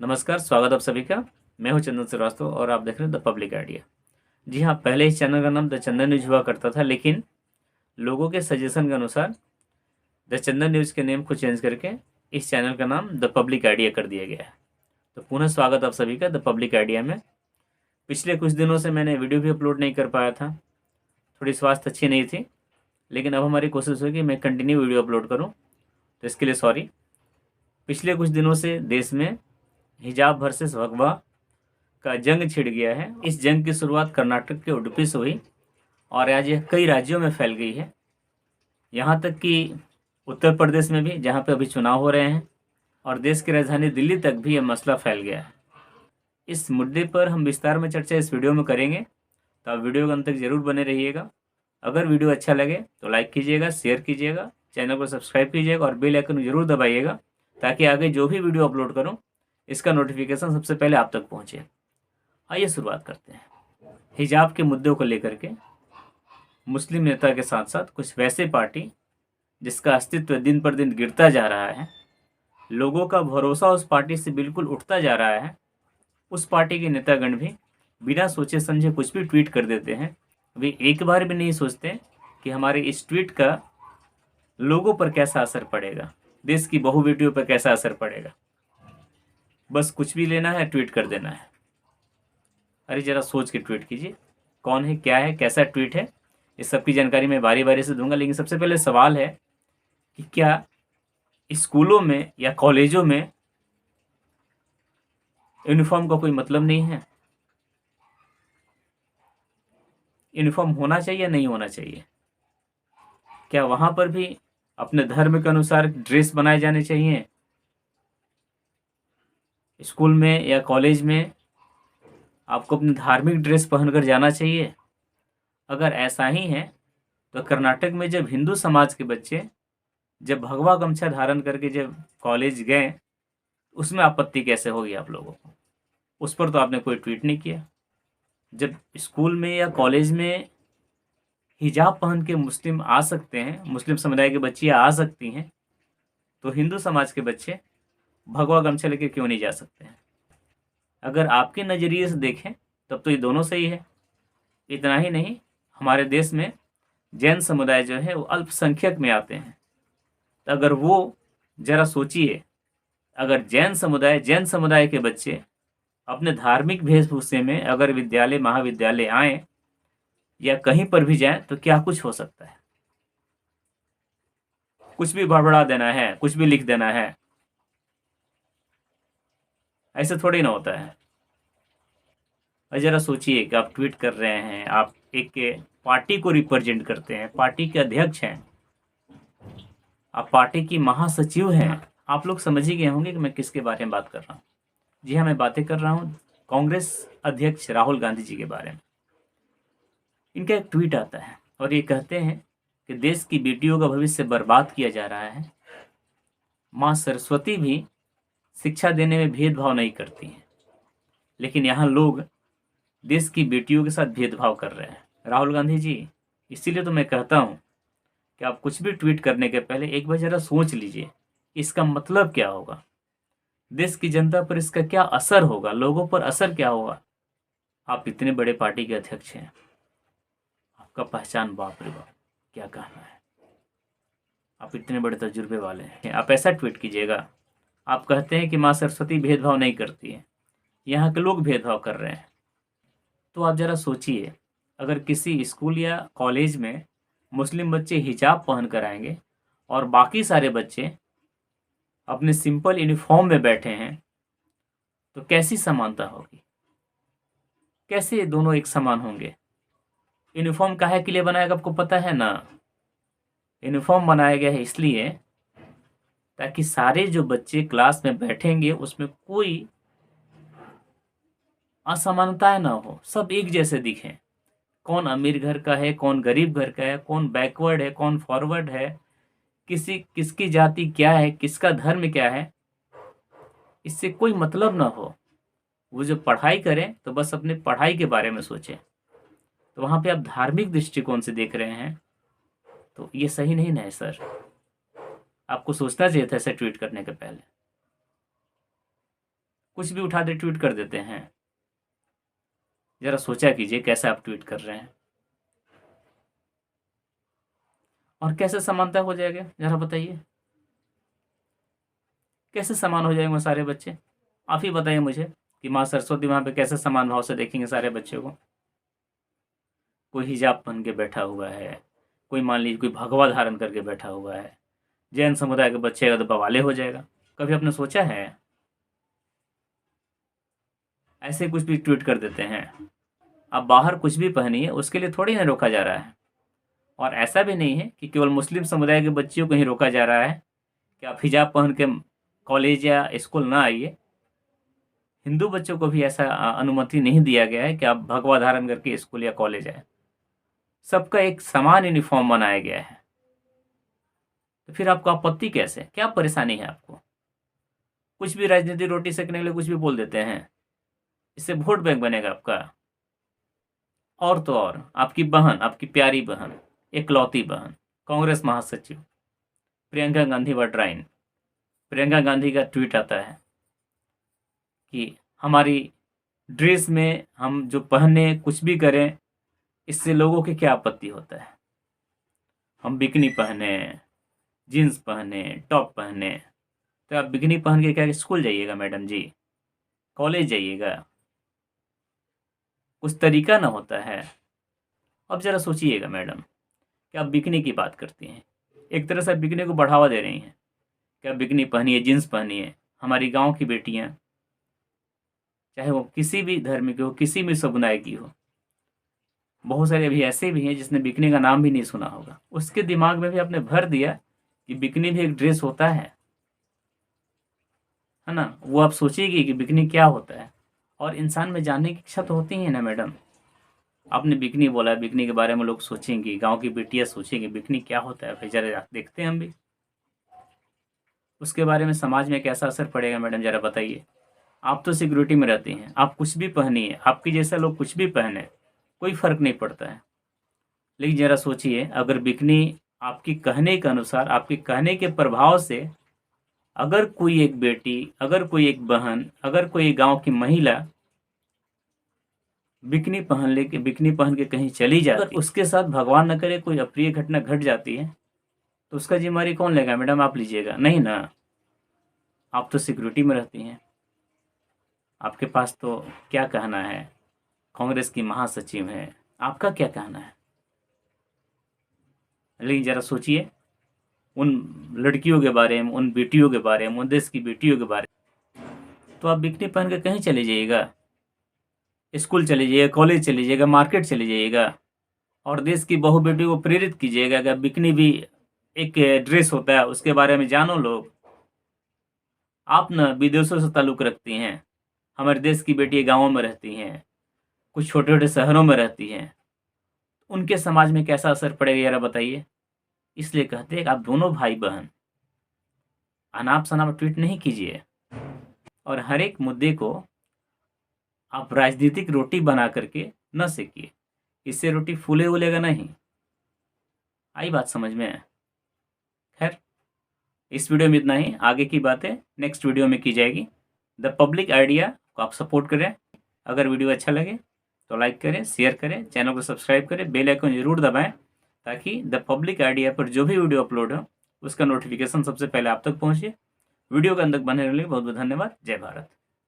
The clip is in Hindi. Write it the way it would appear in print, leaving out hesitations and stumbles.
नमस्कार, स्वागत आप सभी का। मैं हूं चंदन श्रीवास्तव और आप देख रहे हैं द पब्लिक आइडिया। जी हाँ, पहले इस चैनल का नाम द चंदन न्यूज हुआ करता था, लेकिन लोगों के सजेशन के अनुसार द चंदन न्यूज के नेम को चेंज करके इस चैनल का नाम द पब्लिक आइडिया कर दिया गया है। तो पुनः स्वागत आप सभी का द पब्लिक आइडिया में। पिछले कुछ दिनों से मैंने वीडियो भी अपलोड नहीं कर पाया था, थोड़ी स्वास्थ्य अच्छी नहीं थी, लेकिन अब हमारी कोशिश होगी मैं कंटिन्यू वीडियो अपलोड करूँ, तो इसके लिए सॉरी। पिछले कुछ दिनों से देश में हिजाब वर्सेस भगवा का जंग छिड़ गया है। इस जंग की शुरुआत कर्नाटक के उडुपी से हुई और आज यह कई राज्यों में फैल गई है, यहाँ तक कि उत्तर प्रदेश में भी, जहाँ पे अभी चुनाव हो रहे हैं, और देश की राजधानी दिल्ली तक भी यह मसला फैल गया है। इस मुद्दे पर हम विस्तार में चर्चा इस वीडियो में करेंगे, तो आप वीडियो के अंत तक जरूर बने रहिएगा। अगर वीडियो अच्छा लगे तो लाइक कीजिएगा, शेयर कीजिएगा, चैनल को सब्सक्राइब कीजिएगा और बेल आइकन जरूर दबाइएगा, ताकि आगे जो भी वीडियो अपलोड करूँ इसका नोटिफिकेशन सबसे पहले आप तक पहुँचे। आइए शुरुआत करते हैं। हिजाब के मुद्दों को लेकर के मुस्लिम नेता के साथ साथ कुछ वैसे पार्टी जिसका अस्तित्व दिन पर दिन गिरता जा रहा है, लोगों का भरोसा उस पार्टी से बिल्कुल उठता जा रहा है, उस पार्टी के नेतागण भी बिना सोचे समझे कुछ भी ट्वीट कर देते हैं। वे एक बार भी नहीं सोचते कि हमारे इस ट्वीट का लोगों पर कैसा असर पड़ेगा, देश की बहु बेटियों पर कैसा असर पड़ेगा। बस कुछ भी लेना है, ट्वीट कर देना है। अरे जरा सोच के ट्वीट कीजिए, कौन है, क्या है, कैसा ट्वीट है, इस सब की जानकारी मैं बारी बारी से दूंगा। लेकिन सबसे पहले सवाल है कि क्या स्कूलों में या कॉलेजों में यूनिफॉर्म का कोई मतलब नहीं है? यूनिफॉर्म होना चाहिए या नहीं होना चाहिए? क्या वहाँ पर भी अपने धर्म के अनुसार ड्रेस बनाए जाने चाहिए? स्कूल में या कॉलेज में आपको अपनी धार्मिक ड्रेस पहनकर जाना चाहिए? अगर ऐसा ही है तो कर्नाटक में जब हिंदू समाज के बच्चे जब भगवा गमछा धारण करके जब कॉलेज गए, उसमें आपत्ति कैसे होगी आप लोगों को? उस पर तो आपने कोई ट्वीट नहीं किया। जब स्कूल में या कॉलेज में हिजाब पहन के मुस्लिम आ सकते हैं, मुस्लिम समुदाय के बच्चियाँ आ सकती हैं, तो हिंदू समाज के बच्चे भगवा गमछा लेकर क्यों नहीं जा सकते हैं? अगर आपके नज़रिए से देखें तब तो ये दोनों सही है। इतना ही नहीं, हमारे देश में जैन समुदाय जो है वो अल्पसंख्यक में आते हैं। तो अगर वो, जरा सोचिए, अगर जैन समुदाय के बच्चे अपने धार्मिक वेशभूषे में अगर विद्यालय महाविद्यालय आए या कहीं पर भी जाएं, तो क्या कुछ हो सकता है? कुछ भी बड़बड़ा देना है, कुछ भी लिख देना है, ऐसे थोड़ी ना होता है। और जरा सोचिए कि आप ट्वीट कर रहे हैं, आप एक पार्टी को रिप्रेजेंट करते हैं, पार्टी के अध्यक्ष हैं, आप पार्टी की महासचिव हैं। आप लोग समझ ही गए होंगे कि मैं किसके बारे में बात कर रहा हूँ। जी हाँ, मैं बातें कर रहा हूँ कांग्रेस अध्यक्ष राहुल गांधी जी के बारे में। इनका एक ट्वीट आता है और ये कहते हैं कि देश की बेटियों का भविष्य बर्बाद किया जा रहा है। माँ सरस्वती भी शिक्षा देने में भेदभाव नहीं करती हैं, लेकिन यहाँ लोग देश की बेटियों के साथ भेदभाव कर रहे हैं। राहुल गांधी जी, इसीलिए तो मैं कहता हूँ कि आप कुछ भी ट्वीट करने के पहले एक बार ज़रा सोच लीजिए, इसका मतलब क्या होगा, देश की जनता पर इसका क्या असर होगा, लोगों पर असर क्या होगा। आप इतने बड़े पार्टी के अध्यक्ष हैं, आपका पहचान, बाप रे बाप, क्या कहना है। आप इतने बड़े तजुर्बे वाले हैं, आप ऐसा ट्वीट कीजिएगा। आप कहते हैं कि माँ सरस्वती भेदभाव नहीं करती है, यहाँ के लोग भेदभाव कर रहे हैं। तो आप ज़रा सोचिए, अगर किसी स्कूल या कॉलेज में मुस्लिम बच्चे हिजाब पहन कर आएंगे और बाकी सारे बच्चे अपने सिंपल यूनिफॉर्म में बैठे हैं, तो कैसी समानता होगी? कैसे ये दोनों एक समान होंगे? यूनिफॉर्म काहे के लिए बनाया गया आपको पता है ना? यूनिफॉर्म बनाया गया है इसलिए ताकि सारे जो बच्चे क्लास में बैठेंगे उसमें कोई असमानताएं ना हो, सब एक जैसे दिखें। कौन अमीर घर का है, कौन गरीब घर का है, कौन बैकवर्ड है, कौन फॉरवर्ड है, किसी किसकी जाति क्या है, किसका धर्म क्या है, इससे कोई मतलब ना हो। वो जो पढ़ाई करें तो बस अपने पढ़ाई के बारे में सोचें। तो वहाँ पे आप धार्मिक दृष्टिकोण से देख रहे हैं, तो ये सही नहीं ना है सर। आपको सोचना चाहिए था ऐसे ट्वीट करने के पहले। कुछ भी उठा दे ट्वीट कर देते हैं। ज़रा सोचा कीजिए कैसे आप ट्वीट कर रहे हैं और कैसे समानता हो जाएगा, ज़रा बताइए। कैसे समान हो जाएंगे वो सारे बच्चे? आप ही बताइए मुझे कि माँ सरस्वती वहाँ पे कैसे समान भाव से देखेंगे सारे बच्चों को। कोई हिजाब पहन के बैठा हुआ है, कोई मान लीजिए कोई भगवा धारण करके बैठा हुआ है, जैन समुदाय के बच्चे का तो बवाले हो जाएगा। कभी आपने सोचा है? ऐसे कुछ भी ट्वीट कर देते हैं। अब बाहर कुछ भी पहनिए, उसके लिए थोड़ी ना रोका जा रहा है। और ऐसा भी नहीं है कि केवल मुस्लिम समुदाय के बच्चियों को ही रोका जा रहा है कि आप हिजाब पहन के कॉलेज या स्कूल ना आइए। हिंदू बच्चों को भी ऐसा अनुमति नहीं दिया गया है कि आप भगवा धारण करके स्कूल या कॉलेज आए। सबका एक समान यूनिफॉर्म बनाया गया है। तो फिर आपको आपत्ति कैसे, क्या परेशानी है आपको? कुछ भी राजनीति रोटी सेकने के लिए कुछ भी बोल देते हैं, इससे वोट बैंक बनेगा आपका। और तो और आपकी बहन, आपकी प्यारी बहन, इकलौती बहन, कांग्रेस महासचिव प्रियंका गांधी वाड्राइन, प्रियंका गांधी का ट्वीट आता है कि हमारी ड्रेस में हम जो पहने कुछ भी करें, इससे लोगों की क्या आपत्ति होता है। हम बिकनी पहने, जीन्स पहने, टॉप पहने, तो आप बिकनी पहन के क्या स्कूल जाइएगा मैडम जी, कॉलेज जाइएगा? कुछ तरीका ना होता है। अब ज़रा सोचिएगा मैडम कि आप बिकनी की बात करती हैं, एक तरह से आप बिकनी को बढ़ावा दे रही हैं कि आप बिकनी पहनिए, जीन्स पहनिए। हमारी गांव की बेटियां, चाहे वो किसी भी धर्म की हो, किसी भी समुदाय की हो, बहुत सारे अभी ऐसे भी हैं जिसने बिकनी का नाम भी नहीं सुना होगा, उसके दिमाग में भी आपने भर दिया कि बिकनी भी एक ड्रेस होता है ना। वो आप सोचिएगी कि बिकनी क्या होता है, और इंसान में जानने की इच्छा तो होती है ना मैडम। आपने बिकनी बोला, बिकनी के बारे में लोग सोचेंगे, गांव की बेटियां सोचेंगी बिकनी क्या होता है, फिर जरा देखते हैं हम भी उसके बारे में। समाज में कैसा असर पड़ेगा मैडम, जरा बताइए। आप तो सिक्योरिटी में रहती हैं, आप कुछ भी पहनिए, आपके जैसा लोग कुछ भी पहने, कोई फर्क नहीं पड़ता है। लेकिन जरा सोचिए, अगर बिकनी आपकी कहने के अनुसार, आपके कहने के प्रभाव से अगर कोई एक बेटी, अगर कोई एक बहन, अगर कोई गांव की महिला बिकनी पहन के कहीं चली जाती, अगर उसके साथ भगवान न करे कोई अप्रिय घटना घट जाती है, तो उसका जिम्मेदारी कौन लेगा मैडम? आप लीजिएगा? नहीं ना। आप तो सिक्योरिटी में रहती हैं, आपके पास तो क्या कहना है, कांग्रेस की महासचिव हैं, आपका क्या कहना है? लेकिन ज़रा सोचिए उन लड़कियों के बारे में, उन बेटियों के बारे में, उन देश की बेटियों के बारे में। तो आप बिकनी पहन के कहीं चले जाइएगा, स्कूल चले जाइएगा, कॉलेज चले जाइएगा, मार्केट चले जाइएगा, और देश की बहू बेटियों को प्रेरित कीजिएगा कि बिकनी भी एक ड्रेस होता है, उसके बारे में जानो लोग। आप न विदेशों से ताल्लुक़ रखती हैं, हमारे देश की बेटियाँ गाँवों में रहती हैं, कुछ छोटे-छोटे शहरों में रहती हैं, उनके समाज में कैसा असर पड़ेगा ज़रा बताइए। इसलिए कहते हैं कि आप दोनों भाई-बहन अनाप-शनाप ट्वीट नहीं कीजिए, और हर एक मुद्दे को आप राजनीतिक रोटी बना करके न सेकिए, इससे रोटी फूले-वूलेगा नहीं। आई बात समझ में? खैर, इस वीडियो में इतना ही, आगे की बातें नेक्स्ट वीडियो में की जाएगी। द पब्लिक आइडिया को आप सपोर्ट करें। अगर वीडियो अच्छा लगे तो लाइक करें, शेयर करें, चैनल को सब्सक्राइब करें, बेल आइकन जरूर दबाएं, ताकि द पब्लिक आइडिया पर जो भी वीडियो अपलोड हो उसका नोटिफिकेशन सबसे पहले आप तक पहुंचे। वीडियो के अंदर बने रहने के लिए बहुत बहुत धन्यवाद। जय भारत।